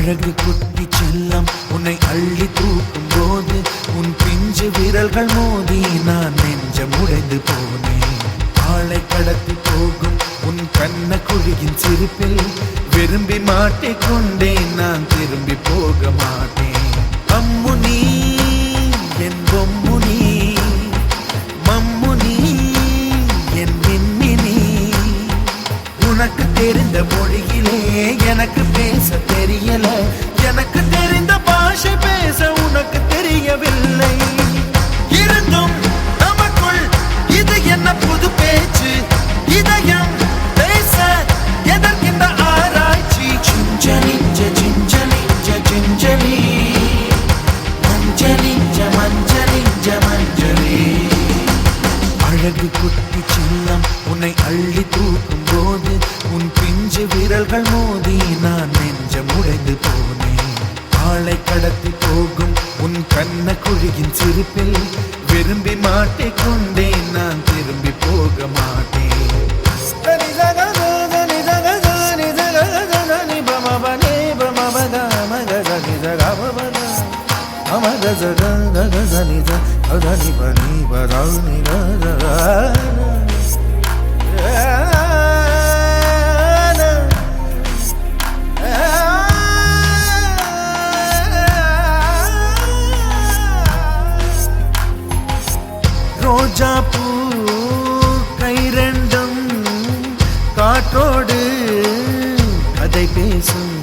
அழகு குட்டி செல்லம் உன்னை அள்ளி தூக்கும் போது உன் பிஞ்சு விரல்கள் மோதி நான் நெஞ்சம் உடைந்து போனேன். ஆளை கடத்தி போகும் உன் கண்ண குழியின் சிரிப்பில் விரும்பி மாட்டிக்கொண்டேன். நான் திரும்பி போக மாட்டேன். அம்முனி என் பொம்முனி, மம்முனி என் மின்மினி. உனக்கு தெரிந்த மொழியிலே எனக்கு பேச தெரியல. எனக்கு தெரிந்த பாஷை பேச உனக்கு தெரியவில்லை. இருந்தும் நமக்குள் இது என்ன புது பேச்சு? இதயம் பேச எதற்கின்ற ஆராய்ச்சி? Gingelly gingelly gingelly மஞ்சளி மஞ்சளி மஞ்சளி. அழகு குட்டி செல்லம் உன்னை அள்ளி தூக்கும் போது உன் பிஞ்சு விரல்கள் மோதி நான் நெஞ்சம் உடைந்து போனேன். ஆளை கடத்தி போகும் உன் கண்ண குழியின் சிரிப்பில் விரும்பி மாட்டிக்கொண்டேன். நான் திரும்பி போக மாட்டேன். ரோஜா பூ கை ரெண்டும் காற்றோடு கதை பேசும்.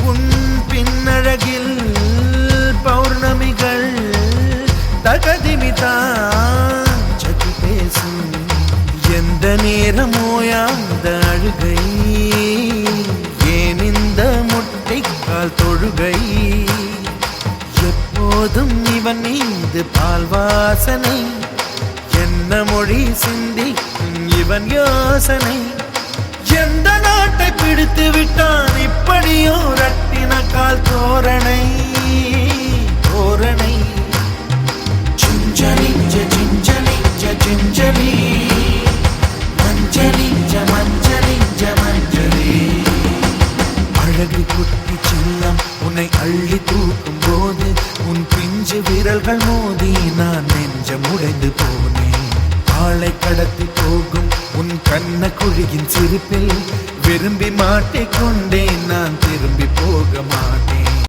உன் பின்னழகில் பௌர்ணமிகள் தகதிமிதான் சதி பேசும். எந்த நேரமோயாந்த அழுகை, ஏன் இந்த முட்டைக்கால் தொழுகை? எப்போதும் இவன் மீது பால் வாசனை. என்ன மொழி சிந்திக்கும் இவன் யோசனை? எந்த நாட்டை பிடித்து விட்டான் இப்படியோ ரட்டின கால் தோரணை தோரணை. Gingelly gingelly gingelly மஞ்சளி மஞ்சளி மஞ்சளி. அழகு குட்டி செல்லம் உன்னை அள்ளி தூக்கும் போது உன் பிஞ்சு விரல்கள் மோதி நான் நெஞ்சம் உடைந்து போனேன். ஆளை கடத்தி போகும் உன் கண்ண குழியின் சிரிப்பில் விரும்பி மாட்டிக்கொண்டேன். நான் திரும்பி போக மாட்டேன்.